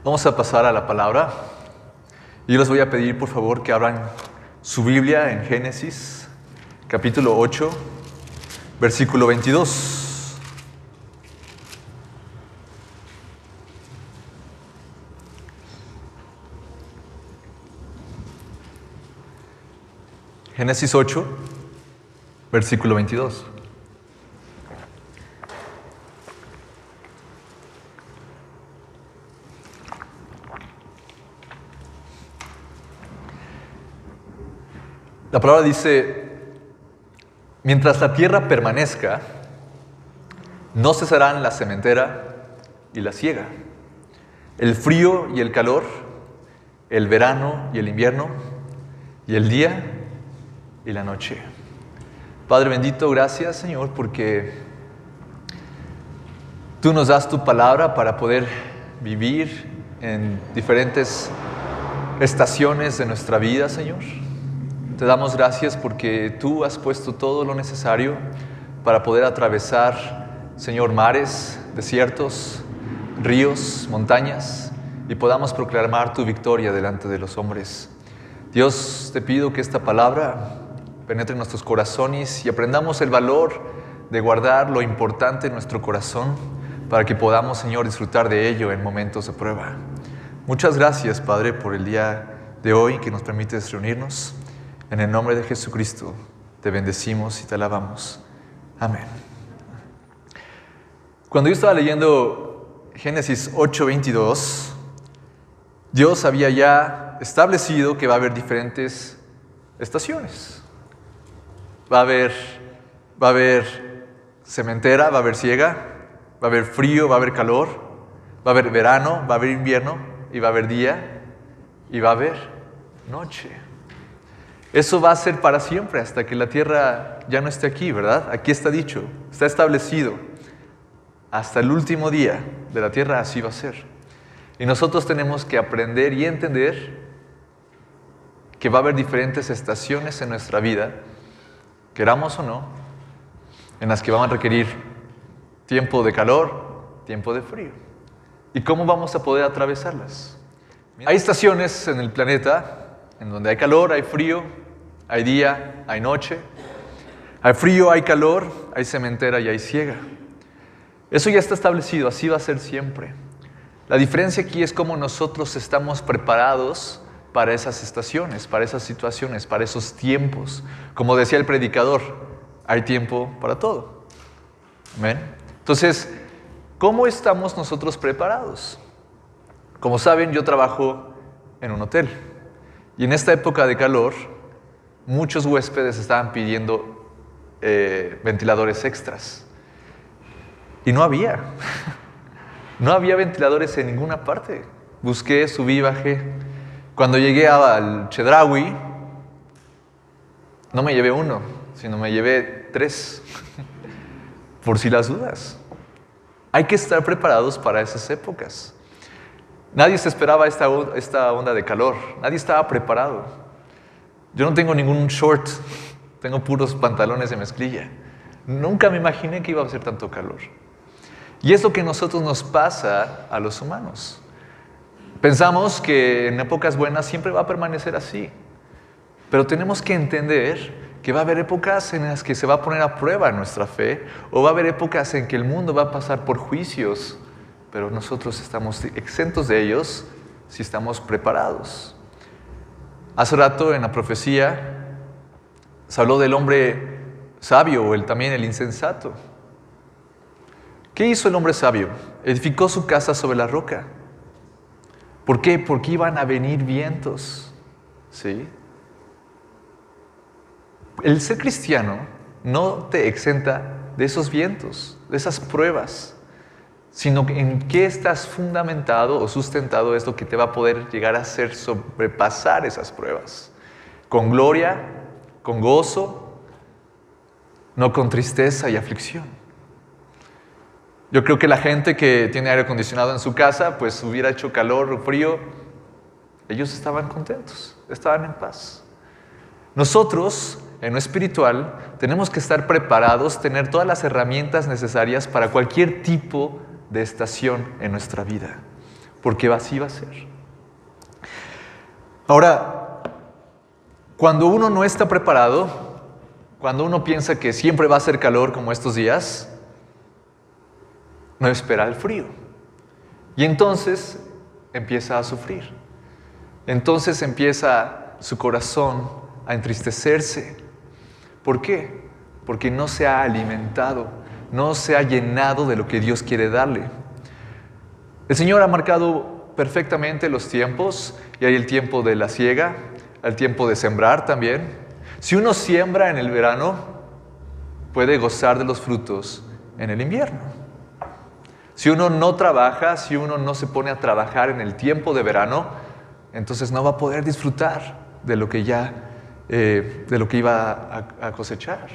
Vamos a pasar a la palabra. Yo les voy a pedir, por favor, que abran su Biblia en Génesis, capítulo 8, versículo 22. Génesis 8, versículo 22. La palabra dice: mientras la tierra permanezca, no cesarán la sementera y la siega, el frío y el calor, el verano y el invierno, y el día y la noche. Padre bendito, gracias, Señor, porque tú nos das tu palabra para poder vivir en diferentes estaciones de nuestra vida, Señor. Te damos gracias porque tú has puesto todo lo necesario para poder atravesar, Señor, mares, desiertos, ríos, montañas, y podamos proclamar tu victoria delante de los hombres. Dios, te pido que esta palabra penetre en nuestros corazones y aprendamos el valor de guardar lo importante en nuestro corazón para que podamos, Señor, disfrutar de ello en momentos de prueba. Muchas gracias, Padre, por el día de hoy que nos permites reunirnos. En el nombre de Jesucristo te bendecimos y te alabamos. Amén. Cuando yo estaba leyendo Génesis 8:22, Dios había ya establecido que va a haber diferentes estaciones. Va a haber sementera, va a haber siega, va a haber frío, va a haber calor, va a haber verano, va a haber invierno, y va a haber día, y va a haber noche. Eso va a ser para siempre, hasta que la tierra ya no esté aquí, ¿verdad? Aquí está dicho, está establecido. Hasta el último día de la tierra así va a ser. Y nosotros tenemos que aprender y entender que va a haber diferentes estaciones en nuestra vida, queramos o no, en las que vamos a requerir tiempo de calor, tiempo de frío. ¿Y cómo vamos a poder atravesarlas? Hay estaciones en el planeta en donde hay calor, hay frío, hay día, hay noche, hay frío, hay calor, hay sementera y hay siega. Eso ya está establecido, así va a ser siempre. La diferencia aquí es cómo nosotros estamos preparados para esas estaciones, para esas situaciones, para esos tiempos. Como decía el predicador, hay tiempo para todo. ¿Amén? Entonces, ¿cómo estamos nosotros preparados? Como saben, yo trabajo en un hotel. Y en esta época de calor, muchos huéspedes estaban pidiendo ventiladores extras. Y no había. No había ventiladores en ninguna parte. Busqué, subí, bajé. Cuando llegué al Chedraui, no me llevé uno, sino me llevé 3. Por si las dudas. Hay que estar preparados para esas épocas. Nadie se esperaba esta onda de calor. Nadie estaba preparado. Yo no tengo ningún short. Tengo puros pantalones de mezclilla. Nunca me imaginé que iba a hacer tanto calor. Y es lo que a nosotros nos pasa a los humanos. Pensamos que en épocas buenas siempre va a permanecer así. Pero tenemos que entender que va a haber épocas en las que se va a poner a prueba nuestra fe, o va a haber épocas en que el mundo va a pasar por juicios, pero nosotros estamos exentos de ellos si estamos preparados. Hace rato en la profecía se habló del hombre sabio o también el insensato. ¿Qué hizo el hombre sabio? Edificó su casa sobre la roca. ¿Por qué? Porque iban a venir vientos. ¿Sí? El ser cristiano no te exenta de esos vientos, de esas pruebas, sino en qué estás fundamentado o sustentado es lo que te va a poder llegar a hacer sobrepasar esas pruebas. Con gloria, con gozo, no con tristeza y aflicción. Yo creo que la gente que tiene aire acondicionado en su casa, pues hubiera hecho calor o frío, ellos estaban contentos, estaban en paz. Nosotros, en lo espiritual, tenemos que estar preparados, tener todas las herramientas necesarias para cualquier tipo de estación en nuestra vida. porque así va a ser. Ahora, cuando uno no está preparado, cuando uno piensa que siempre va a hacer calor como estos días, no espera el frío. Y entonces empieza a sufrir. Entonces empieza su corazón a entristecerse. ¿Por qué? Porque no se ha alimentado, no se ha llenado de lo que Dios quiere darle. El Señor ha marcado perfectamente los tiempos, y hay el tiempo de la siega, el tiempo de sembrar también. Si uno siembra en el verano, puede gozar de los frutos en el invierno. Si uno no trabaja, si uno no se pone a trabajar en el tiempo de verano, entonces no va a poder disfrutar de lo que iba a cosechar.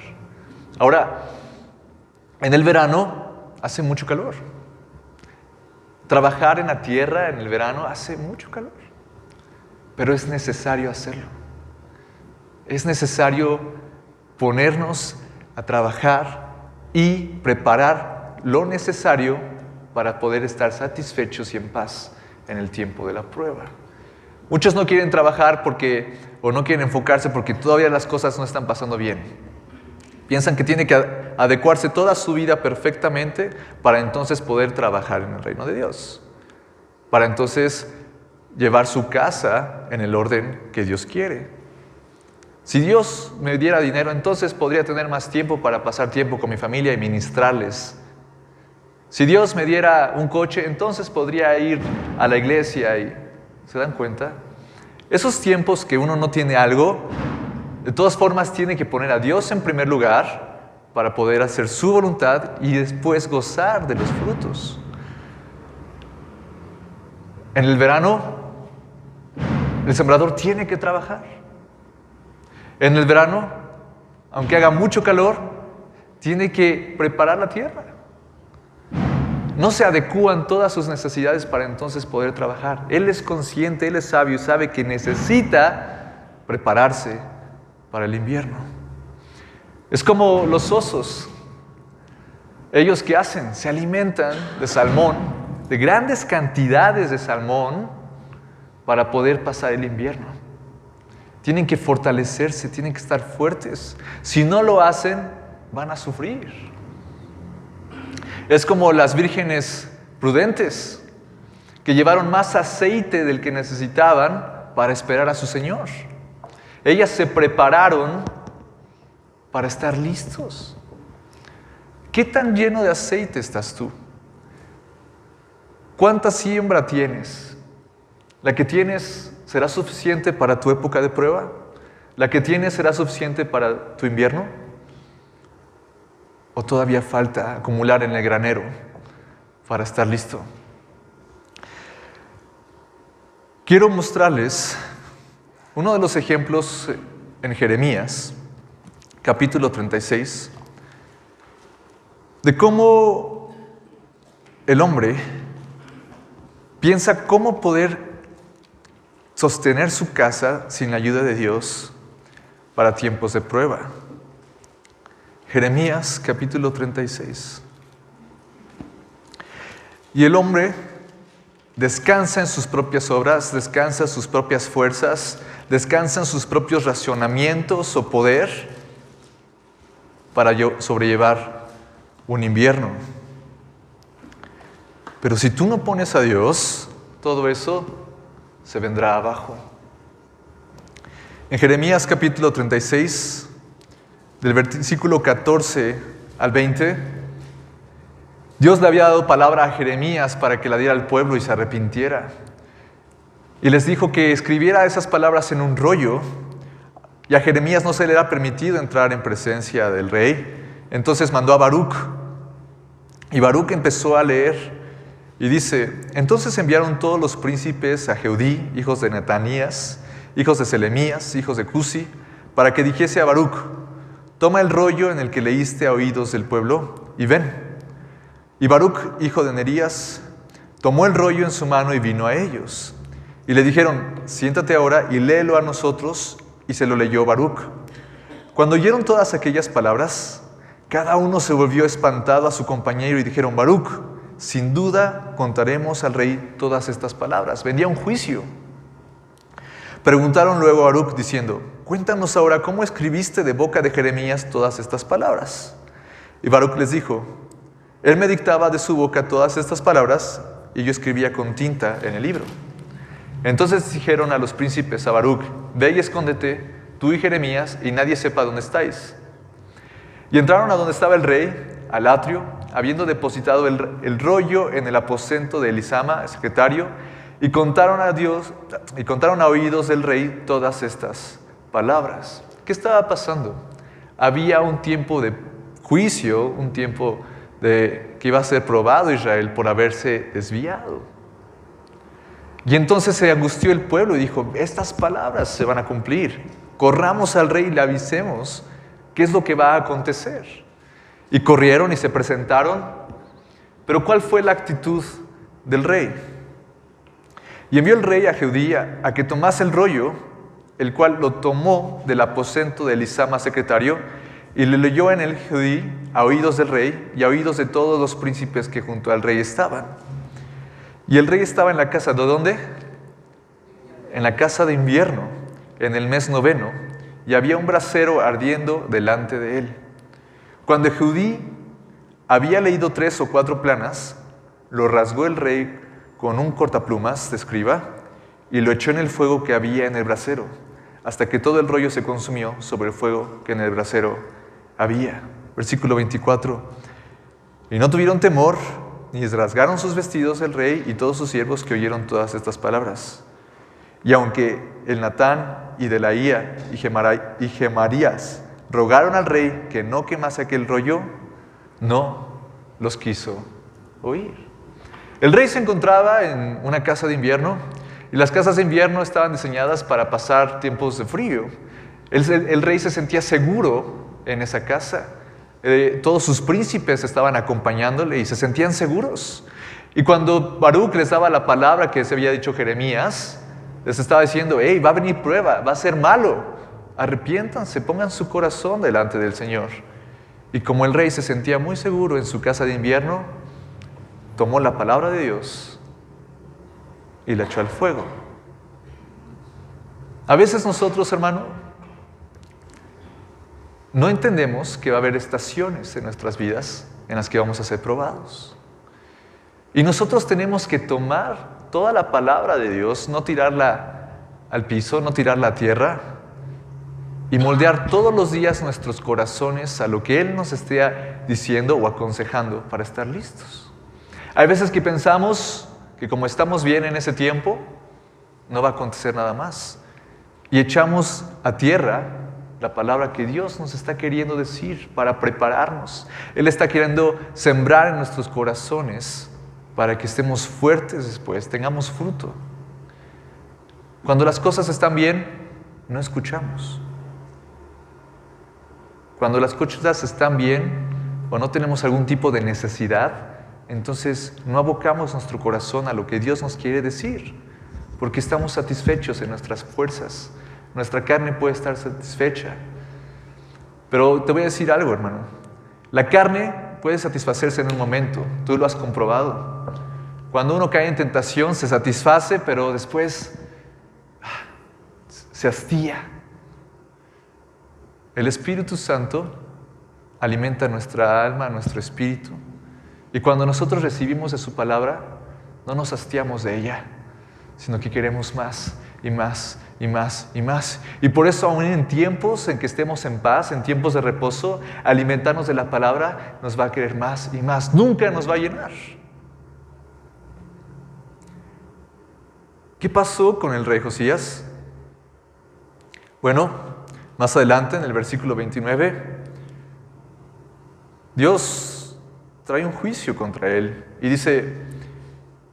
Ahora, en el verano hace mucho calor. Trabajar en la tierra en el verano hace mucho calor, pero es necesario hacerlo. Es necesario ponernos a trabajar y preparar lo necesario para poder estar satisfechos y en paz en el tiempo de la prueba. Muchos no quieren trabajar o no quieren enfocarse porque todavía las cosas no están pasando bien. Piensan que tiene que adecuarse toda su vida perfectamente para entonces poder trabajar en el reino de Dios. Para entonces llevar su casa en el orden que Dios quiere. Si Dios me diera dinero, entonces podría tener más tiempo para pasar tiempo con mi familia y ministrarles. Si Dios me diera un coche, entonces podría ir a la iglesia y... ¿Se dan cuenta? Esos tiempos que uno no tiene algo, de todas formas tiene que poner a Dios en primer lugar para poder hacer su voluntad y después gozar de los frutos. En el verano, el sembrador tiene que trabajar. En el verano, aunque haga mucho calor, tiene que preparar la tierra. No se adecúan todas sus necesidades para entonces poder trabajar. Él es consciente, él es sabio y sabe que necesita prepararse para el invierno. Es como los osos. ¿Ellos qué hacen? Se alimentan de salmón, de grandes cantidades de salmón, para poder pasar el invierno. Tienen que fortalecerse, tienen que estar fuertes. Si no lo hacen, van a sufrir. Es como las vírgenes prudentes, que llevaron más aceite del que necesitaban para esperar a su Señor. Ellas se prepararon para estar listos. ¿Qué tan lleno de aceite estás tú? ¿Cuánta siembra tienes? ¿La que tienes será suficiente para tu época de prueba? ¿La que tienes será suficiente para tu invierno? ¿O todavía falta acumular en el granero para estar listo? Quiero mostrarles uno de los ejemplos en Jeremías, capítulo 36, de cómo el hombre piensa cómo poder sostener su casa sin la ayuda de Dios para tiempos de prueba. Jeremías capítulo 36. Y el hombre descansa en sus propias obras, descansa en sus propias fuerzas, descansa en sus propios racionamientos o poder para sobrellevar un invierno. Pero si tú no pones a Dios, todo eso se vendrá abajo. En Jeremías capítulo 36, del versículo 14 al 20, Dios le había dado palabra a Jeremías para que la diera al pueblo y se arrepintiera. Y les dijo que escribiera esas palabras en un rollo, y a Jeremías no se le era permitido entrar en presencia del rey. Entonces mandó a Baruc, y Baruc empezó a leer, y dice: entonces enviaron todos los príncipes a Jehudí, hijos de Netanías, hijos de Selemías, hijos de Cusi, para que dijese a Baruc: toma el rollo en el que leíste a oídos del pueblo y ven. Y Baruc, hijo de Nerías, tomó el rollo en su mano y vino a ellos. Y le dijeron: siéntate ahora y léelo a nosotros. Y se lo leyó Baruc. Cuando oyeron todas aquellas palabras, cada uno se volvió espantado a su compañero y dijeron: Baruc, sin duda contaremos al rey todas estas palabras. Vendría un juicio. Preguntaron luego a Baruc diciendo, cuéntanos ahora cómo escribiste de boca de Jeremías todas estas palabras. Y Baruc les dijo, él me dictaba de su boca todas estas palabras y yo escribía con tinta en el libro. Entonces dijeron a los príncipes, a Baruc, ve y escóndete, tú y Jeremías, y nadie sepa dónde estáis. Y entraron a donde estaba el rey, al atrio, habiendo depositado el rollo en el aposento de Elisama, el secretario, y contaron a oídos del rey todas estas palabras. ¿Qué estaba pasando? Había un tiempo de juicio, un tiempo que iba a ser probado Israel por haberse desviado. Y entonces se angustió el pueblo y dijo, estas palabras se van a cumplir. Corramos al rey y le avisemos qué es lo que va a acontecer. Y corrieron y se presentaron. Pero ¿cuál fue la actitud del rey? Y envió el rey a Jehudí a que tomase el rollo, el cual lo tomó del aposento de Elisama, secretario, y le leyó en el Jehudí a oídos del rey y a oídos de todos los príncipes que junto al rey estaban. Y el rey estaba en la casa, ¿de dónde? En la casa de invierno, en el mes 9, y había un brasero ardiendo delante de él. Cuando Jehudí había leído 3 o 4 planas, lo rasgó el rey con un cortaplumas de escriba y lo echó en el fuego que había en el brasero, hasta que todo el rollo se consumió sobre el fuego que en el brasero había. Versículo 24. Y no tuvieron temor, ni rasgaron sus vestidos el rey y todos sus siervos que oyeron todas estas palabras. Y aunque el Natán y Delaía y Gemarías rogaron al rey que no quemase aquel rollo, no los quiso oír. El rey se encontraba en una casa de invierno y las casas de invierno estaban diseñadas para pasar tiempos de frío. El rey se sentía seguro en esa casa. Todos sus príncipes estaban acompañándole y se sentían seguros. Y cuando Baruc les daba la palabra que se había dicho Jeremías, les estaba diciendo, hey, va a venir prueba, va a ser malo. Arrepiéntanse, pongan su corazón delante del Señor. Y como el rey se sentía muy seguro en su casa de invierno, tomó la palabra de Dios y la echó al fuego. A veces nosotros, hermano, no entendemos que va a haber estaciones en nuestras vidas en las que vamos a ser probados. Y nosotros tenemos que tomar toda la palabra de Dios, no tirarla al piso, no tirarla a tierra, y moldear todos los días nuestros corazones a lo que Él nos esté diciendo o aconsejando para estar listos. Hay veces que pensamos que como estamos bien en ese tiempo, no va a acontecer nada más. Y echamos a tierra la palabra que Dios nos está queriendo decir para prepararnos. Él está queriendo sembrar en nuestros corazones para que estemos fuertes después, tengamos fruto. Cuando las cosas están bien, no escuchamos. Cuando las cosas están bien o no tenemos algún tipo de necesidad, entonces no abocamos nuestro corazón a lo que Dios nos quiere decir, porque estamos satisfechos en nuestras fuerzas. Nuestra carne puede estar satisfecha. Pero te voy a decir algo, hermano. La carne puede satisfacerse en un momento. Tú lo has comprobado. Cuando uno cae en tentación, se satisface, pero después se hastía. El Espíritu Santo alimenta nuestra alma, nuestro espíritu. Y cuando nosotros recibimos de su palabra, no nos hastiamos de ella, sino que queremos más y más y más y más. Y por eso, aún en tiempos en que estemos en paz, en tiempos de reposo, alimentarnos de la palabra nos va a querer más y más. Nunca nos va a llenar. ¿Qué pasó con el rey Josías? Bueno, más adelante en el versículo 29, Dios trae un juicio contra él y dice,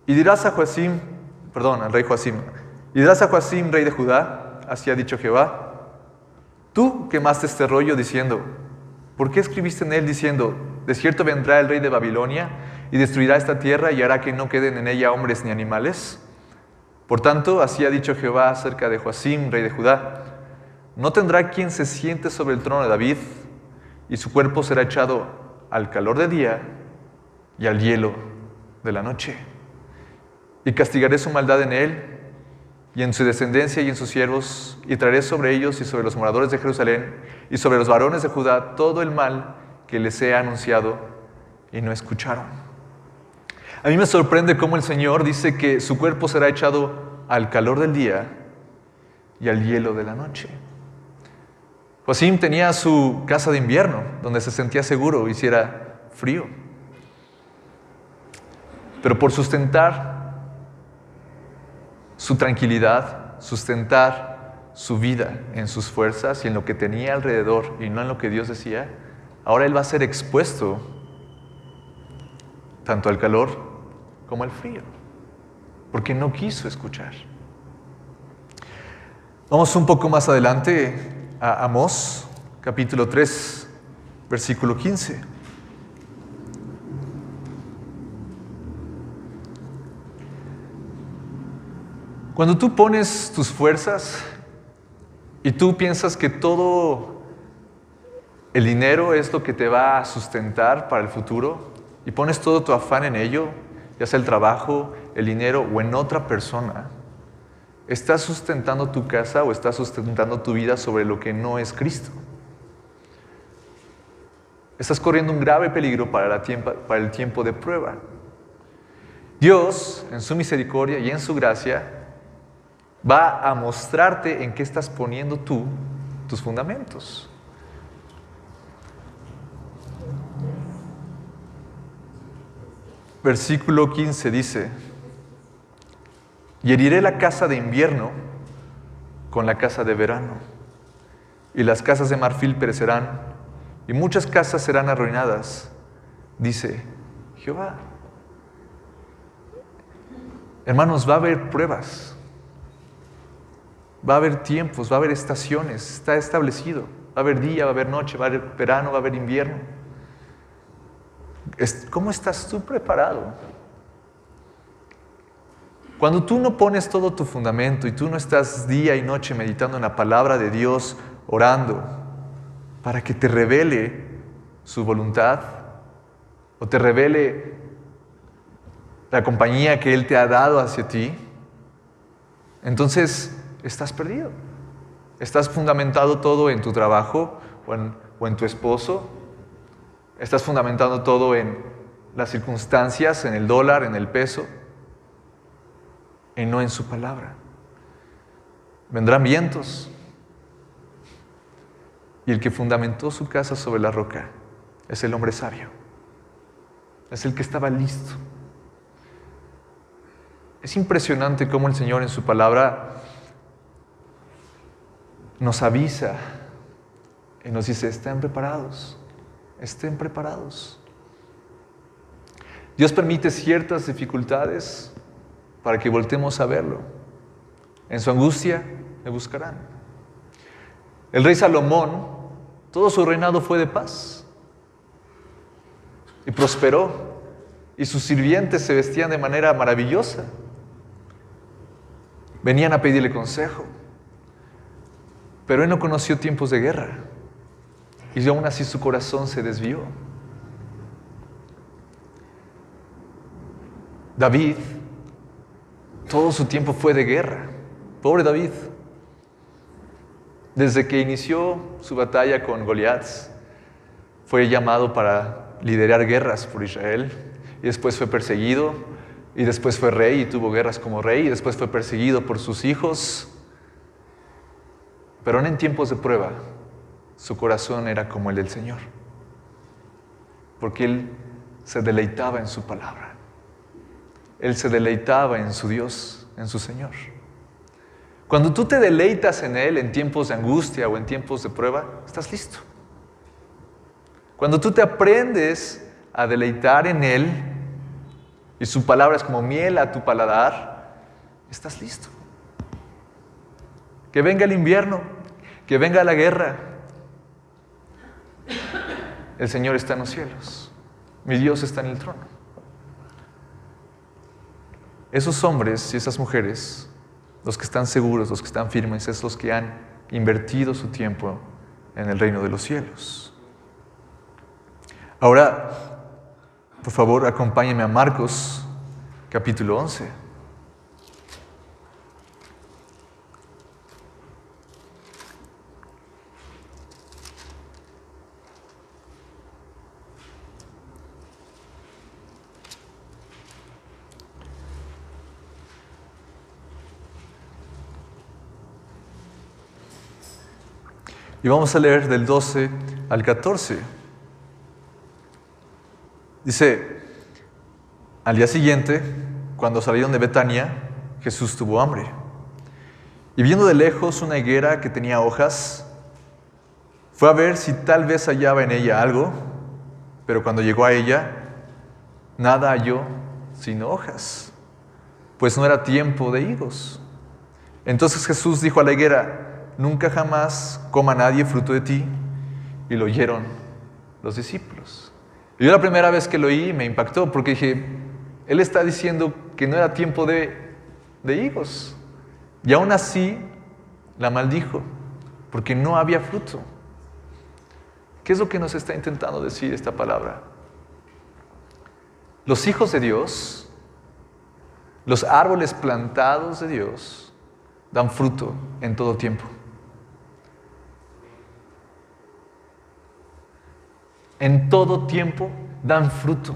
y dirás a Joacim, al rey Joacim, y dirás a Joacim, rey de Judá, así ha dicho Jehová, tú quemaste este rollo diciendo, ¿por qué escribiste en él diciendo, de cierto vendrá el rey de Babilonia y destruirá esta tierra y hará que no queden en ella hombres ni animales? Por tanto, así ha dicho Jehová acerca de Joacim, rey de Judá, no tendrá quien se siente sobre el trono de David, y su cuerpo será echado al calor de día y al hielo de la noche. Y castigaré su maldad en él, y en su descendencia y en sus siervos, y traeré sobre ellos y sobre los moradores de Jerusalén, y sobre los varones de Judá, todo el mal que les he anunciado, y no escucharon. A mí me sorprende cómo el Señor dice que su cuerpo será echado al calor del día y al hielo de la noche. Josim tenía su casa de invierno, donde se sentía seguro, hiciera frío. Pero por sustentar su tranquilidad, sustentar su vida en sus fuerzas y en lo que tenía alrededor y no en lo que Dios decía, ahora él va a ser expuesto tanto al calor como al frío, porque no quiso escuchar. Vamos un poco más adelante a Amós, capítulo 3, versículo 15. Cuando tú pones tus fuerzas y tú piensas que todo el dinero es lo que te va a sustentar para el futuro y pones todo tu afán en ello, ya sea el trabajo, el dinero o en otra persona, estás sustentando tu casa o estás sustentando tu vida sobre lo que no es Cristo. Estás corriendo un grave peligro para el tiempo de prueba. Dios, en su misericordia y en su gracia, va a mostrarte en qué estás poniendo tú tus fundamentos. Versículo 15 dice: y heriré la casa de invierno con la casa de verano, y las casas de marfil perecerán, y muchas casas serán arruinadas, dice Jehová. Hermanos, va a haber pruebas. Va a haber tiempos, va a haber estaciones, está establecido. Va a haber día, va a haber noche, va a haber verano, va a haber invierno. ¿Cómo estás tú preparado? Cuando tú no pones todo tu fundamento y tú no estás día y noche meditando en la palabra de Dios, orando, para que te revele su voluntad, o te revele la compañía que Él te ha dado hacia ti, entonces estás perdido. Estás fundamentado todo en tu trabajo o en tu esposo. Estás fundamentando todo en las circunstancias, en el dólar, en el peso, y no en su palabra. Vendrán vientos, y el que fundamentó su casa sobre la roca es el hombre sabio. Es el que estaba listo. Es impresionante cómo el Señor en su palabra nos avisa y nos dice: estén preparados, estén preparados. Dios permite ciertas dificultades para que voltemos a verlo. En su angustia me buscarán. El rey Salomón, todo su reinado fue de paz y prosperó, y sus sirvientes se vestían de manera maravillosa. Venían a pedirle consejo, pero él no conoció tiempos de guerra, y aún así su corazón se desvió. David, todo su tiempo fue de guerra. Pobre David. Desde que inició su batalla con Goliat, fue llamado para liderar guerras por Israel, y después fue perseguido, y después fue rey y tuvo guerras como rey, y después fue perseguido por sus hijos. Pero aún en tiempos de prueba, su corazón era como el del Señor, porque él se deleitaba en su palabra. Él se deleitaba en su Dios, en su Señor. Cuando tú te deleitas en Él en tiempos de angustia o en tiempos de prueba, estás listo. Cuando tú te aprendes a deleitar en Él y su palabra es como miel a tu paladar, estás listo. Que venga el invierno, que venga la guerra. El Señor está en los cielos. Mi Dios está en el trono. Esos hombres y esas mujeres, los que están seguros, los que están firmes, es los que han invertido su tiempo en el reino de los cielos. Ahora, por favor, acompáñenme a Marcos, capítulo 11. Y vamos a leer del 12 al 14. Dice, al día siguiente, cuando salieron de Betania, Jesús tuvo hambre. Y viendo de lejos una higuera que tenía hojas, fue a ver si tal vez hallaba en ella algo, pero cuando llegó a ella, nada halló sino hojas, pues no era tiempo de higos. Entonces Jesús dijo a la higuera, nunca jamás coma nadie fruto de ti. Y lo oyeron los discípulos. Y yo la primera vez que lo oí me impactó porque dije, Él está diciendo que no era tiempo de higos. Y aún así la maldijo porque no había fruto. ¿Qué es lo que nos está intentando decir esta palabra? Los hijos de Dios, los árboles plantados de Dios, dan fruto en todo tiempo. En todo tiempo dan fruto.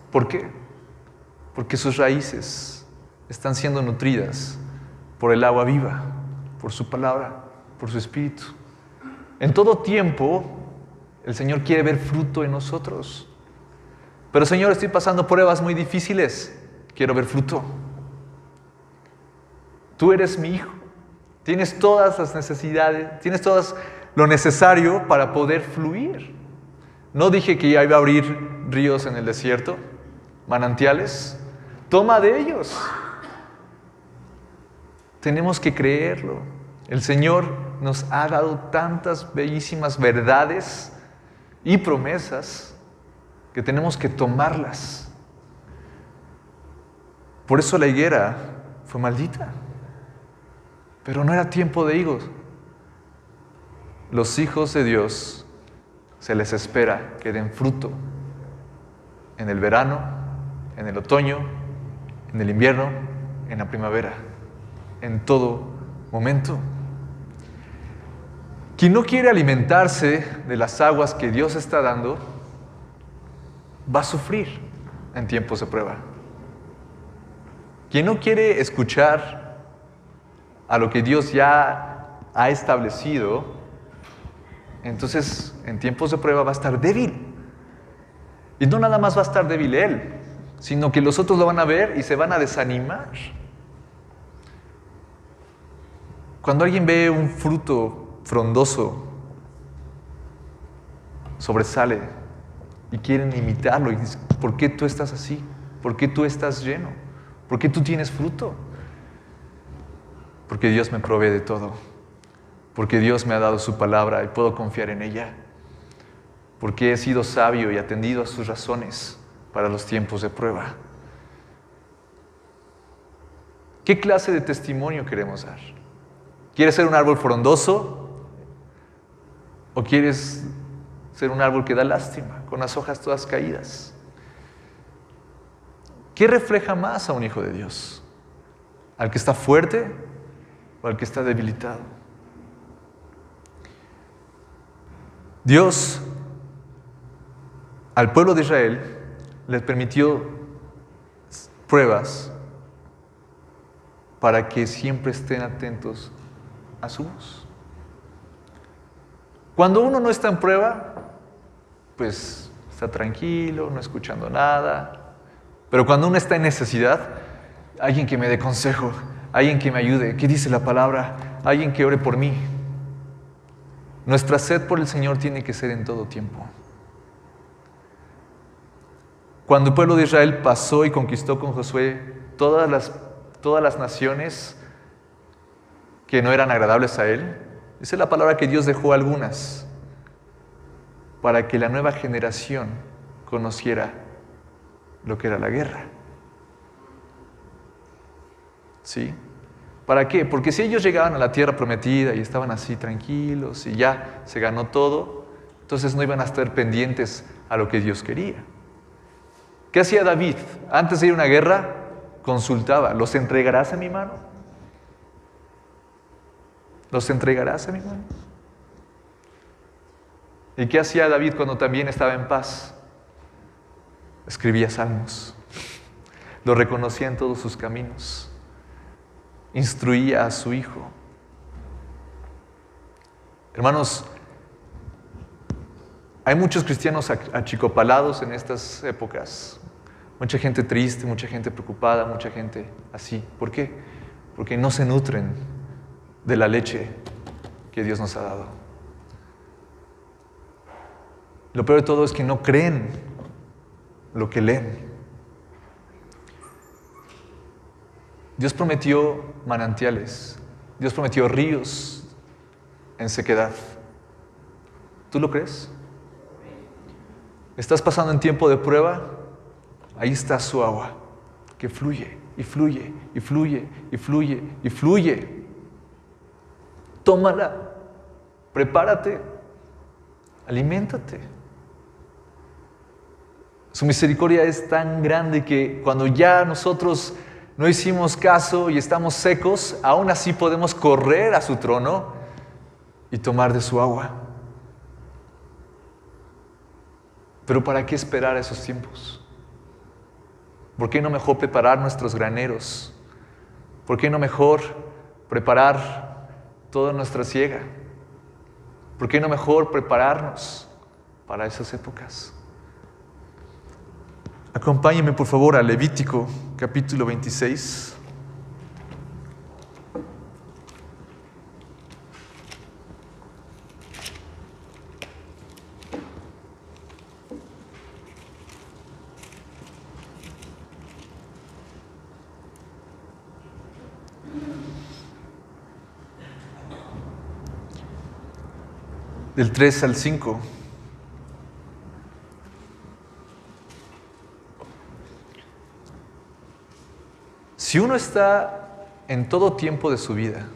¿Por qué? Porque sus raíces están siendo nutridas por el agua viva, por su palabra, por su espíritu. En todo tiempo, el Señor quiere ver fruto en nosotros. Pero Señor, estoy pasando pruebas muy difíciles. Quiero ver fruto. Tú eres mi hijo. Tienes todas las necesidades, tienes todo lo necesario para poder fluir. No dije que ya iba a abrir ríos en el desierto, manantiales. Toma de ellos. Tenemos que creerlo. El Señor nos ha dado tantas bellísimas verdades y promesas que tenemos que tomarlas. Por eso la higuera fue maldita. Pero no era tiempo de higos. Los hijos de Dios se les espera que den fruto en el verano, en el otoño, en el invierno, en la primavera, en todo momento. Quien no quiere alimentarse de las aguas que Dios está dando, va a sufrir en tiempos de prueba. Quien no quiere escuchar a lo que Dios ya ha establecido, entonces en tiempos de prueba va a estar débil. Y no nada más va a estar débil él, sino que los otros lo van a ver y se van a desanimar. Cuando alguien ve un fruto frondoso, sobresale y quieren imitarlo y dicen, ¿por qué tú estás así? ¿Por qué tú estás lleno? ¿Por qué tú tienes fruto? Porque Dios me provee de todo. Porque Dios me ha dado su palabra y puedo confiar en ella. Porque he sido sabio y atendido a sus razones para los tiempos de prueba. ¿Qué clase de testimonio queremos dar? ¿Quieres ser un árbol frondoso? ¿O quieres ser un árbol que da lástima, con las hojas todas caídas? ¿Qué refleja más a un hijo de Dios? ¿Al que está fuerte o al que está debilitado? Dios, al pueblo de Israel, les permitió pruebas para que siempre estén atentos a su voz. Cuando uno no está en prueba, pues está tranquilo, no escuchando nada. Pero cuando uno está en necesidad, alguien que me dé consejo, alguien que me ayude, ¿qué dice la palabra? Alguien que ore por mí. Nuestra sed por el Señor tiene que ser en todo tiempo. Cuando el pueblo de Israel pasó y conquistó con Josué todas las naciones que no eran agradables a él, esa es la palabra que Dios dejó a algunas para que la nueva generación conociera lo que era la guerra. ¿Sí? ¿Para qué? Porque si ellos llegaban a la tierra prometida y estaban así tranquilos y ya se ganó todo, entonces no iban a estar pendientes a lo que Dios quería. ¿Qué hacía David? Antes de ir a una guerra, consultaba, ¿los entregarás a mi mano? ¿Los entregarás a mi mano? ¿Y qué hacía David cuando también estaba en paz? Escribía salmos, lo reconocía en todos sus caminos, instruía a su hijo. Hermanos, hay muchos cristianos achicopalados en estas épocas. Mucha gente triste, mucha gente preocupada, mucha gente así. ¿Por qué? Porque no se nutren de la leche que Dios nos ha dado. Lo peor de todo es que no creen lo que leen. Dios prometió manantiales, Dios prometió ríos en sequedad. ¿Tú lo crees? ¿Estás pasando en tiempo de prueba? Ahí está su agua, que fluye, y fluye, y fluye, y fluye, y fluye. Tómala, prepárate, aliméntate. Su misericordia es tan grande que cuando ya nosotros no hicimos caso y estamos secos, aún así podemos correr a su trono y tomar de su agua. Pero ¿para qué esperar a esos tiempos? ¿Por qué no mejor preparar nuestros graneros? ¿Por qué no mejor preparar toda nuestra siega? ¿Por qué no mejor prepararnos para esas épocas? Acompáñenme por favor a Levítico, capítulo 26. Del 3 al 5. Si uno está en todo tiempo de su vida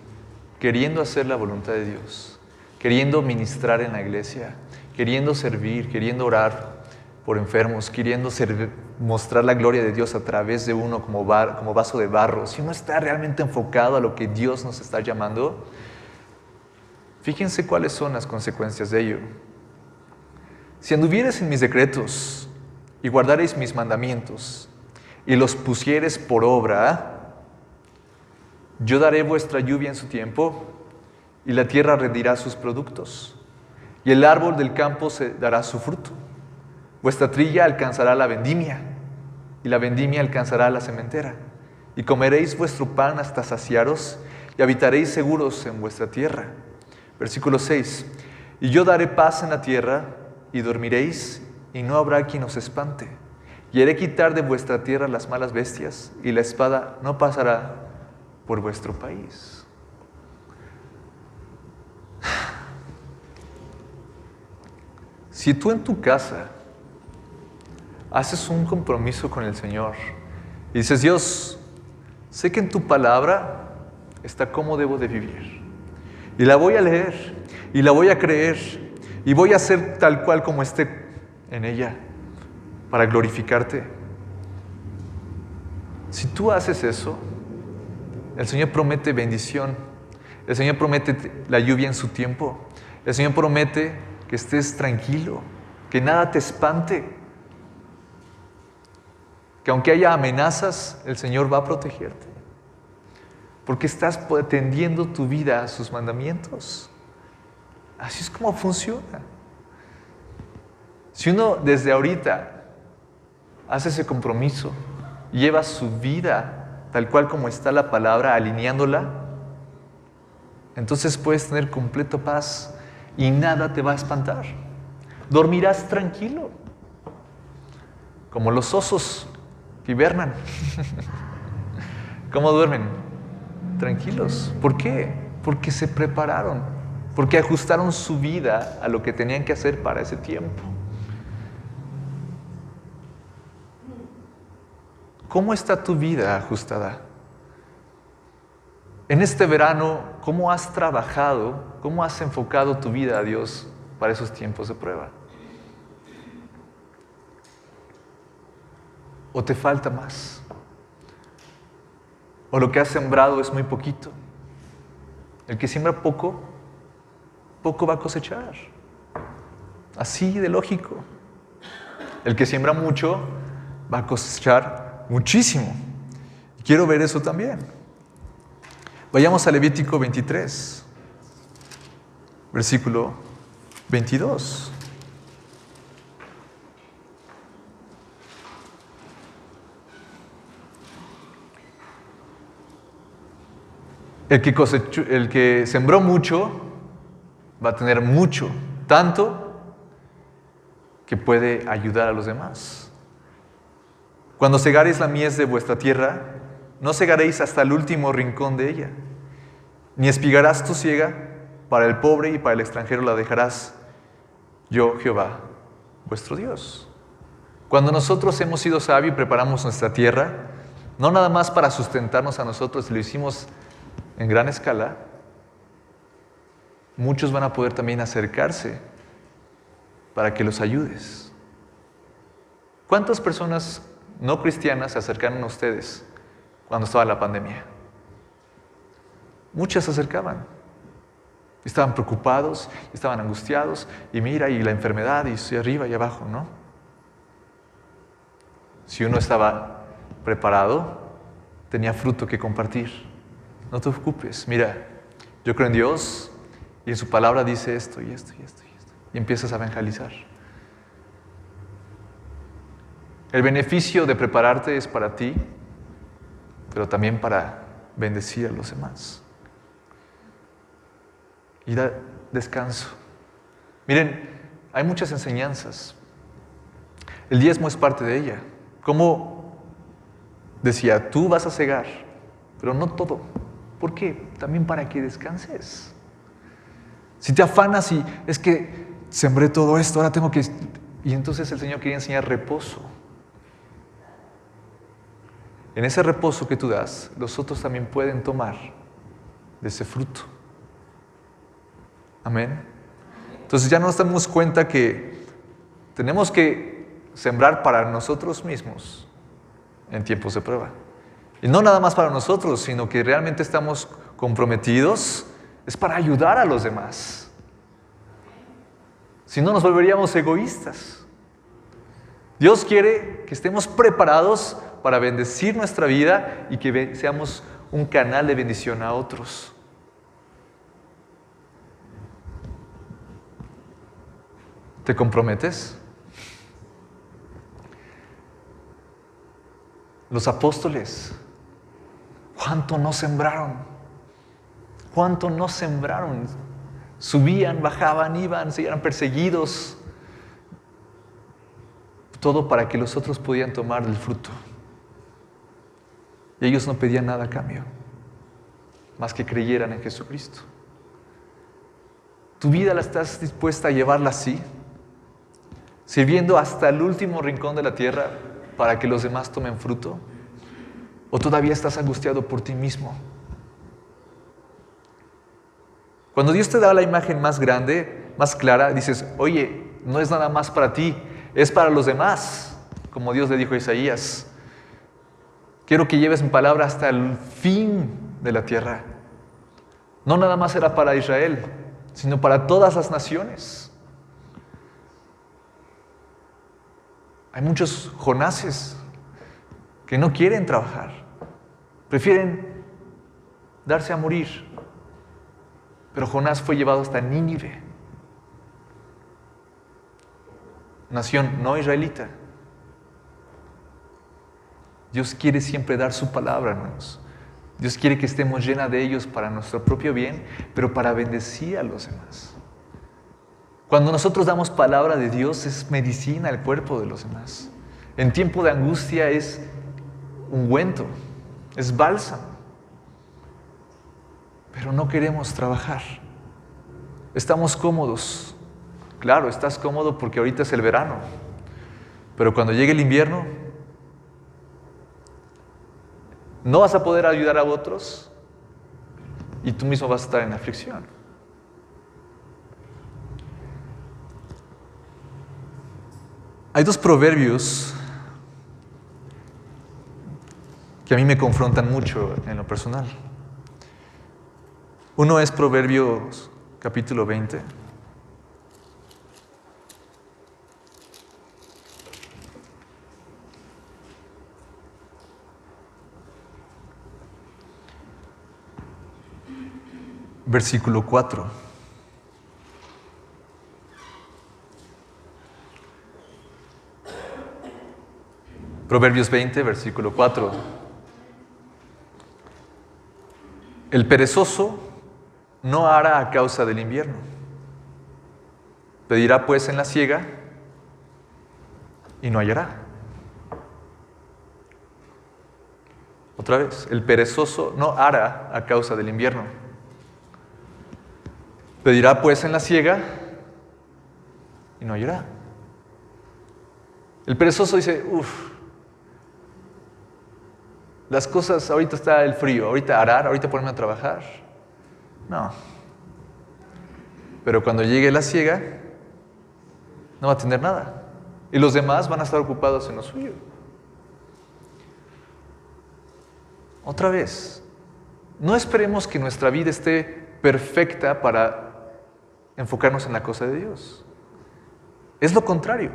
queriendo hacer la voluntad de Dios, queriendo ministrar en la iglesia, queriendo servir, queriendo orar por enfermos, queriendo mostrar la gloria de Dios a través de uno como vaso de barro, si uno está realmente enfocado a lo que Dios nos está llamando, fíjense cuáles son las consecuencias de ello. Si anduviereis en mis decretos y guardareis mis mandamientos y los pusiereis por obra, yo daré vuestra lluvia en su tiempo y la tierra rendirá sus productos y el árbol del campo se dará su fruto. Vuestra trilla alcanzará la vendimia y la vendimia alcanzará la sementera y comeréis vuestro pan hasta saciaros y habitaréis seguros en vuestra tierra. Versículo 6. Y yo daré paz en la tierra y dormiréis y no habrá quien os espante. Y haré quitar de vuestra tierra las malas bestias y la espada no pasará por vuestro país. Si tú en tu casa haces un compromiso con el Señor y dices, Dios, sé que en tu palabra está cómo debo de vivir. Y la voy a leer, y la voy a creer, y voy a hacer tal cual como esté en ella, para glorificarte. Si tú haces eso, el Señor promete bendición, el Señor promete la lluvia en su tiempo, el Señor promete que estés tranquilo, que nada te espante, que aunque haya amenazas, el Señor va a protegerte. Porque estás atendiendo tu vida a sus mandamientos. Así es como funciona. Si uno desde ahorita hace ese compromiso, lleva su vida tal cual como está la palabra, alineándola, entonces puedes tener completa paz y nada te va a espantar. Dormirás tranquilo, como los osos que hibernan. ¿Cómo duermen? Tranquilos. ¿Por qué? Porque se prepararon, porque ajustaron su vida a lo que tenían que hacer para ese tiempo. ¿Cómo está tu vida ajustada? En este verano, ¿cómo has trabajado, cómo has enfocado tu vida a Dios para esos tiempos de prueba? ¿O te falta más? ¿O lo que has sembrado es muy poquito? El que siembra poco, poco va a cosechar. Así de lógico. El que siembra mucho va a cosechar muchísimo. Quiero ver eso también. Vayamos a Levítico 23, versículo 22. El que sembró mucho va a tener mucho, tanto que puede ayudar a los demás. Cuando segareis la mies de vuestra tierra, no segaréis hasta el último rincón de ella, ni espigarás tu siega, para el pobre y para el extranjero la dejarás. Yo, Jehová, vuestro Dios. Cuando nosotros hemos sido sabios y preparamos nuestra tierra, no nada más para sustentarnos a nosotros, lo hicimos en gran escala, muchos van a poder también acercarse para que los ayudes. ¿Cuántas personas no cristianas se acercaron a ustedes cuando estaba la pandemia? Muchas se acercaban. Estaban preocupados, estaban angustiados, y mira, y la enfermedad, y arriba y abajo, ¿no? Si uno estaba preparado, tenía fruto que compartir. No te preocupes, mira, yo creo en Dios, y en su palabra dice esto, y esto, y esto, y esto. Y empiezas a evangelizar. El beneficio de prepararte es para ti, pero también para bendecir a los demás. Y da descanso. Miren, hay muchas enseñanzas. El diezmo es parte de ella. Como decía, tú vas a cegar, pero no todo. ¿Por qué? También para que descanses. Si te afanas y es que sembré todo esto, ahora tengo que... Y entonces el Señor quería enseñar reposo. En ese reposo que tú das, los otros también pueden tomar de ese fruto. Amén. Entonces ya nos damos cuenta que tenemos que sembrar para nosotros mismos en tiempos de prueba. Y no nada más para nosotros, sino que realmente estamos comprometidos, es para ayudar a los demás. Si no, nos volveríamos egoístas. Dios quiere que estemos preparados para bendecir nuestra vida y que seamos un canal de bendición a otros. ¿Te comprometes? Los apóstoles, ¿cuánto no sembraron? ¿Cuánto no sembraron? Subían, bajaban, iban, eran perseguidos. Todo para que los otros pudieran tomar del fruto. Y ellos no pedían nada a cambio, más que creyeran en Jesucristo. ¿Tu vida la estás dispuesta a llevarla así? ¿Sirviendo hasta el último rincón de la tierra para que los demás tomen fruto? ¿O todavía estás angustiado por ti mismo? Cuando Dios te da la imagen más grande, más clara, dices, oye, no es nada más para ti, es para los demás, como Dios le dijo a Isaías. Quiero que lleves mi palabra hasta el fin de la tierra. No nada más era para Israel, sino para todas las naciones. Hay muchos Jonases que no quieren trabajar, prefieren darse a morir. Pero Jonás fue llevado hasta Nínive, nación no israelita. Dios quiere siempre dar su palabra, hermanos. Dios quiere que estemos llenos de ellos para nuestro propio bien, pero para bendecir a los demás. Cuando nosotros damos palabra de Dios, es medicina al cuerpo de los demás. En tiempo de angustia es ungüento, es bálsamo. Pero no queremos trabajar. Estamos cómodos. Claro, estás cómodo porque ahorita es el verano. Pero cuando llegue el invierno, no vas a poder ayudar a otros y tú mismo vas a estar en aflicción. Hay dos proverbios que a mí me confrontan mucho en lo personal. Uno es Proverbios capítulo 20. Versículo 4. Proverbios 20, versículo 4. El perezoso no hará a causa del invierno. Pedirá pues en la siega y no hallará. Otra vez, el perezoso no hará a causa del invierno. Pedirá pues en la siega y no hallará. El perezoso dice, las cosas, ahorita está el frío, ahorita arar, ahorita ponerme a trabajar. No. Pero cuando llegue la siega, no va a tener nada. Y los demás van a estar ocupados en lo suyo. Otra vez, no esperemos que nuestra vida esté perfecta para enfocarnos en la cosa de Dios. Es lo contrario.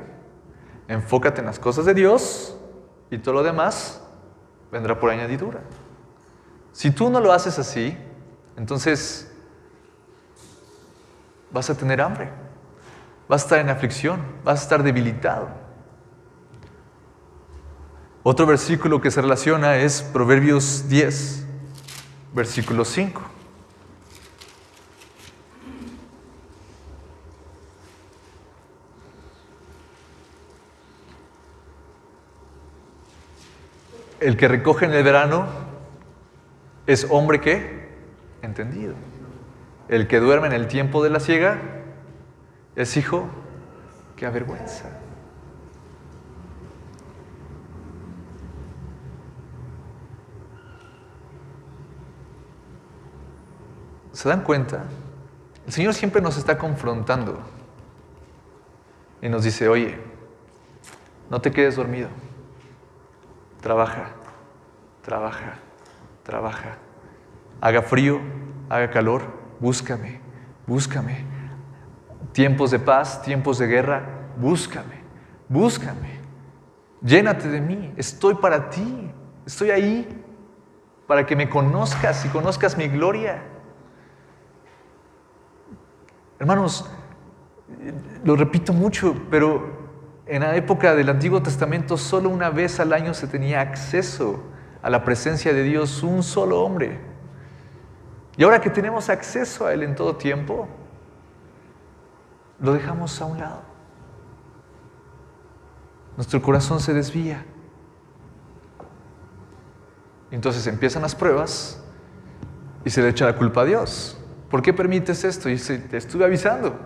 Enfócate en las cosas de Dios y todo lo demás vendrá por añadidura. Si tú no lo haces así, entonces vas a tener hambre, vas a estar en aflicción, vas a estar debilitado. Otro versículo que se relaciona es Proverbios 10, versículo 5. El que recoge en el verano es hombre que entendido. El que duerme en el tiempo de la siega es hijo que avergüenza. ¿Se dan cuenta? El Señor siempre nos está confrontando y nos dice, oye, no te quedes dormido. Trabaja, trabaja, trabaja. Haga frío, haga calor, búscame, búscame. Tiempos de paz, tiempos de guerra, búscame, búscame. Llénate de mí, estoy para ti, estoy ahí para que me conozcas y conozcas mi gloria. Hermanos, lo repito mucho, pero en la época del Antiguo Testamento solo una vez al año se tenía acceso a la presencia de Dios, un solo hombre. Y ahora que tenemos acceso a Él en todo tiempo, lo dejamos a un lado. Nuestro corazón se desvía. Entonces empiezan las pruebas y se le echa la culpa a Dios. ¿Por qué permites esto? Y dice, te estuve avisando.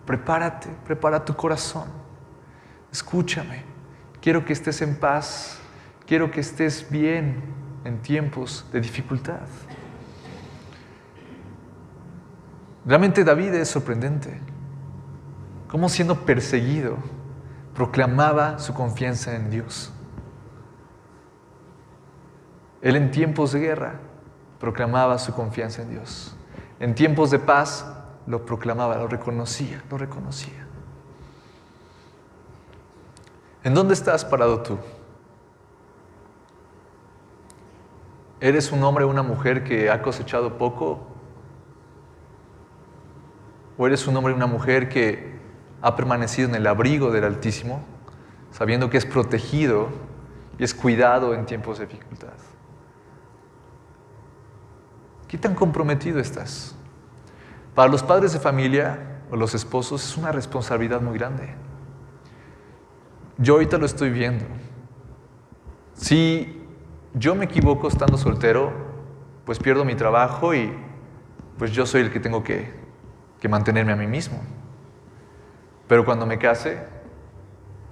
Prepárate, prepara tu corazón. Escúchame. Quiero que estés en paz. Quiero que estés bien en tiempos de dificultad. Realmente David es sorprendente. Cómo siendo perseguido, proclamaba su confianza en Dios. Él en tiempos de guerra proclamaba su confianza en Dios. En tiempos de paz lo proclamaba, lo reconocía, lo reconocía. ¿En dónde estás parado tú? ¿Eres un hombre o una mujer que ha cosechado poco? ¿O eres un hombre o una mujer que ha permanecido en el abrigo del Altísimo, sabiendo que es protegido y es cuidado en tiempos de dificultad? ¿Qué tan comprometido estás? Para los padres de familia o los esposos es una responsabilidad muy grande. Yo ahorita lo estoy viendo. Si yo me equivoco estando soltero, pues pierdo mi trabajo y pues yo soy el que tengo que mantenerme a mí mismo. Pero cuando me case,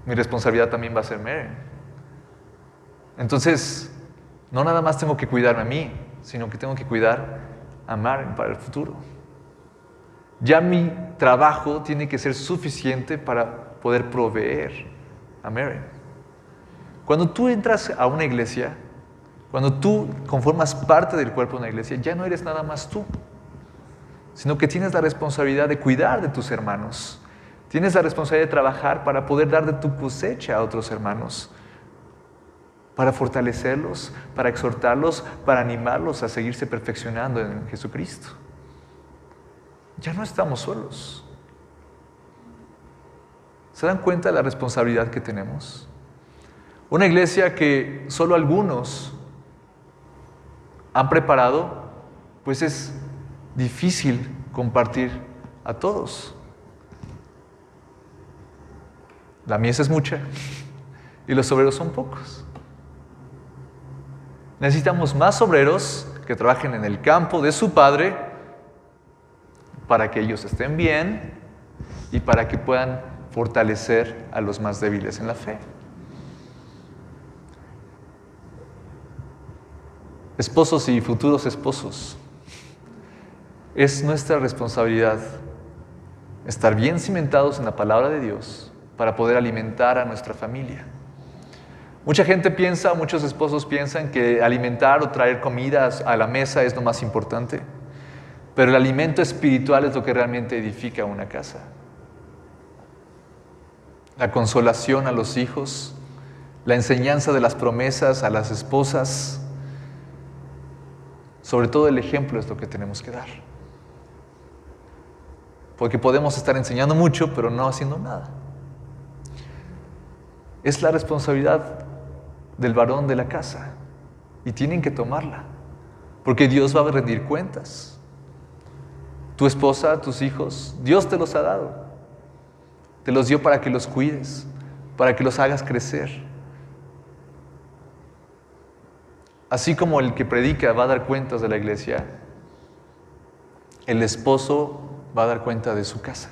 mi responsabilidad también va a ser Maren. Entonces, no nada más tengo que cuidarme a mí, sino que tengo que cuidar a Maren para el futuro. Ya mi trabajo tiene que ser suficiente para poder proveer a Maren. Cuando tú entras a una iglesia, cuando tú conformas parte del cuerpo de una iglesia, ya no eres nada más tú, sino que tienes la responsabilidad de cuidar de tus hermanos. Tienes la responsabilidad de trabajar para poder dar de tu cosecha a otros hermanos, para fortalecerlos, para exhortarlos, para animarlos a seguirse perfeccionando en Jesucristo. Ya no estamos solos. ¿Se dan cuenta de la responsabilidad que tenemos? Una iglesia que solo algunos han preparado, pues es difícil compartir a todos. La mies es mucha y los obreros son pocos. Necesitamos más obreros que trabajen en el campo de su Padre para que ellos estén bien y para que puedan fortalecer a los más débiles en la fe. Esposos y futuros esposos, es nuestra responsabilidad estar bien cimentados en la palabra de Dios para poder alimentar a nuestra familia. Mucha gente piensa, muchos esposos piensan que alimentar o traer comidas a la mesa es lo más importante, pero el alimento espiritual es lo que realmente edifica una casa. La consolación a los hijos, la enseñanza de las promesas a las esposas, sobre todo el ejemplo es lo que tenemos que dar. Porque podemos estar enseñando mucho, pero no haciendo nada. Es la responsabilidad del varón de la casa y tienen que tomarla, porque Dios va a rendir cuentas. Tu esposa, tus hijos, Dios te los ha dado. Te los dio para que los cuides, para que los hagas crecer. Así como el que predica va a dar cuentas de la iglesia, el esposo va a dar cuenta de su casa.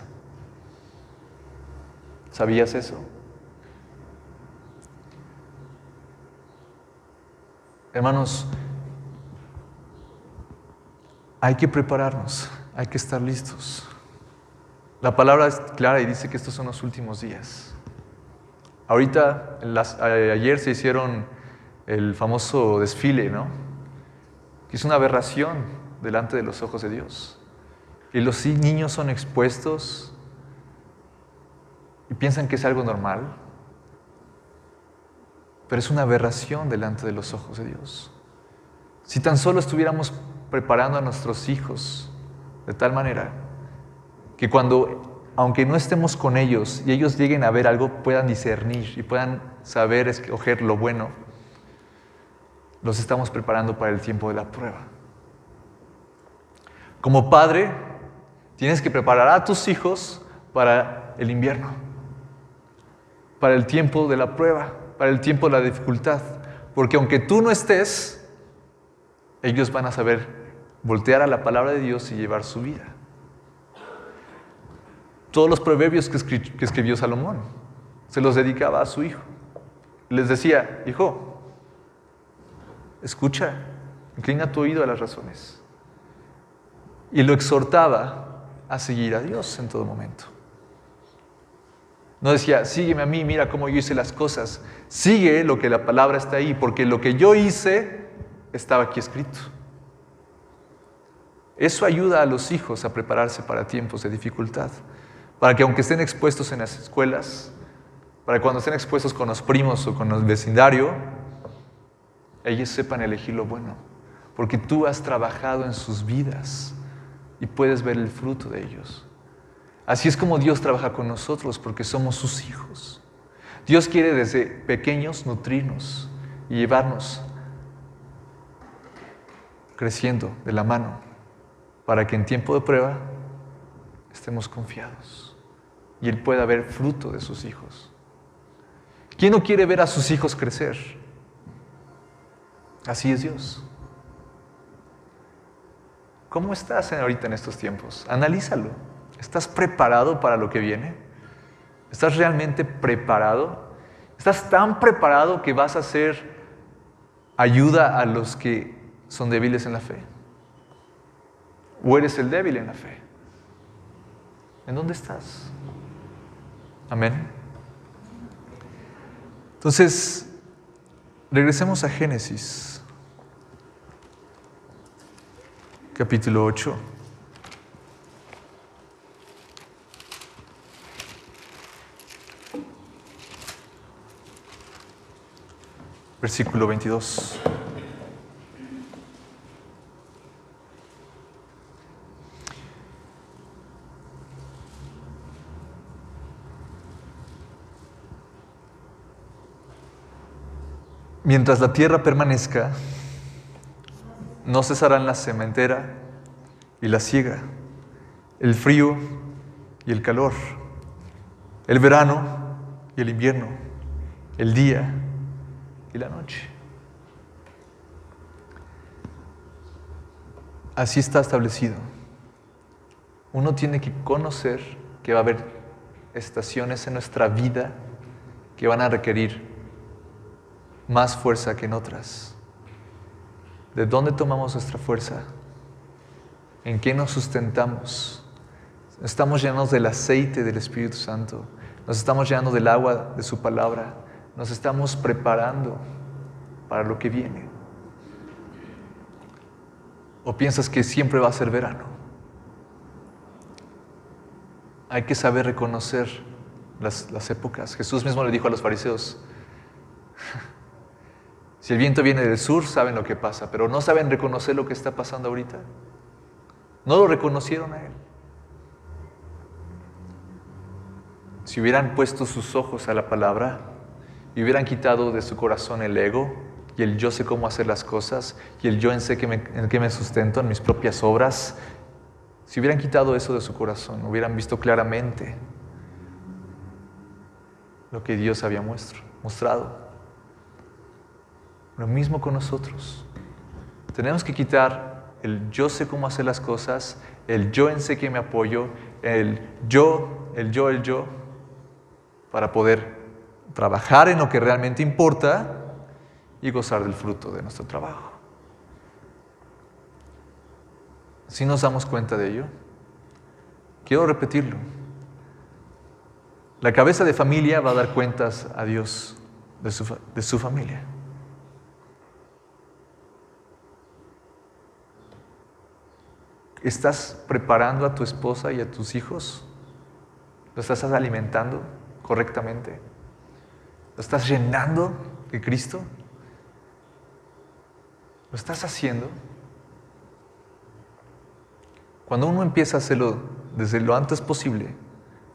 ¿Sabías eso? Hermanos, hay que prepararnos, hay que estar listos. La palabra es clara y dice que estos son los últimos días. Ahorita, ayer se hicieron el famoso desfile, ¿no? Que es una aberración delante de los ojos de Dios. Y los niños son expuestos y piensan que es algo normal, pero es una aberración delante de los ojos de Dios. Si tan solo estuviéramos preparando a nuestros hijos de tal manera que aunque no estemos con ellos y ellos lleguen a ver algo, puedan discernir y puedan saber escoger lo bueno, los estamos preparando para el tiempo de la prueba. Como padre, tienes que preparar a tus hijos para el invierno, para el tiempo de la prueba, para el tiempo de la dificultad, porque aunque tú no estés, ellos van a saber voltear a la palabra de Dios y llevar su vida. Todos los proverbios que escribió Salomón se los dedicaba a su hijo. Les decía: hijo, escucha, inclina tu oído a las razones. Y lo exhortaba a seguir a Dios en todo momento. No decía: sígueme a mí, mira cómo yo hice las cosas. Sigue lo que la palabra está ahí, porque lo que yo hice estaba aquí escrito. Eso ayuda a los hijos a prepararse para tiempos de dificultad, para que aunque estén expuestos en las escuelas, para cuando estén expuestos con los primos o con el vecindario, ellos sepan elegir lo bueno, porque tú has trabajado en sus vidas y puedes ver el fruto de ellos. Así es como Dios trabaja con nosotros, porque somos sus hijos. Dios quiere desde pequeños nutrirnos y llevarnos creciendo de la mano, para que en tiempo de prueba estemos confiados y Él pueda ver fruto de sus hijos. ¿Quién no quiere ver a sus hijos crecer? Así es Dios. ¿Cómo estás ahorita en estos tiempos? Analízalo. ¿Estás preparado para lo que viene? ¿Estás realmente preparado? ¿Estás tan preparado que vas a hacer ayuda a los que son débiles en la fe? ¿O eres el débil en la fe? ¿En dónde estás? Amén. Entonces, Regresemos a Génesis, capítulo 8. Versículo 22. Mientras la tierra permanezca, no cesarán la sementera y la siega, el frío y el calor, el verano y el invierno, el día y la noche. Así está establecido. Uno tiene que conocer que va a haber estaciones en nuestra vida que van a requerir más fuerza que en otras. ¿De dónde tomamos nuestra fuerza? ¿En qué nos sustentamos? Estamos llenos del aceite del Espíritu Santo. Nos estamos llenando del agua de su palabra. Nos estamos preparando para lo que viene. ¿O piensas que siempre va a ser verano? Hay que saber reconocer las épocas. Jesús mismo le dijo a los fariseos: si el viento viene del sur, saben lo que pasa, pero no saben reconocer lo que está pasando ahorita. No lo reconocieron a Él. Si hubieran puesto sus ojos a la palabra y hubieran quitado de su corazón el ego y el yo sé cómo hacer las cosas y el yo en qué me sustento en mis propias obras, si hubieran quitado eso de su corazón, hubieran visto claramente lo que Dios había mostrado. Lo mismo con nosotros. Tenemos que quitar el yo sé cómo hacer las cosas, el yo en sé que me apoyo, el yo, para poder trabajar en lo que realmente importa y gozar del fruto de nuestro trabajo. ¿Sí nos damos cuenta de ello? Quiero repetirlo. La cabeza de familia va a dar cuentas a Dios de su familia. ¿Estás preparando a tu esposa y a tus hijos? ¿Lo estás alimentando correctamente? ¿Lo estás llenando de Cristo? ¿Lo estás haciendo? Cuando uno empieza a hacerlo desde lo antes posible,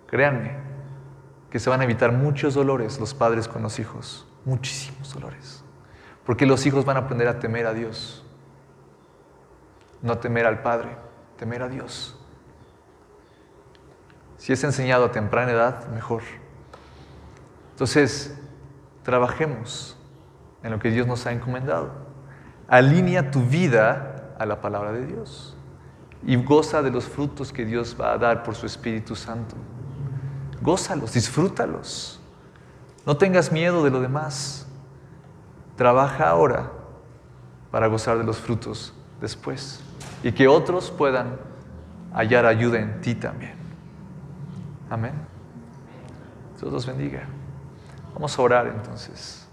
créanme que se van a evitar muchos dolores los padres con los hijos, muchísimos dolores, porque los hijos van a aprender a temer a Dios, no temer al Padre, temer a Dios. Si es enseñado a temprana edad, mejor. Entonces, trabajemos en lo que Dios nos ha encomendado. Alinea tu vida a la palabra de Dios y goza de los frutos que Dios va a dar por su Espíritu Santo. Gózalos, disfrútalos. No tengas miedo de lo demás. Trabaja ahora para gozar de los frutos después y que otros puedan hallar ayuda en ti también. Amén. Dios los bendiga. Vamos a orar entonces.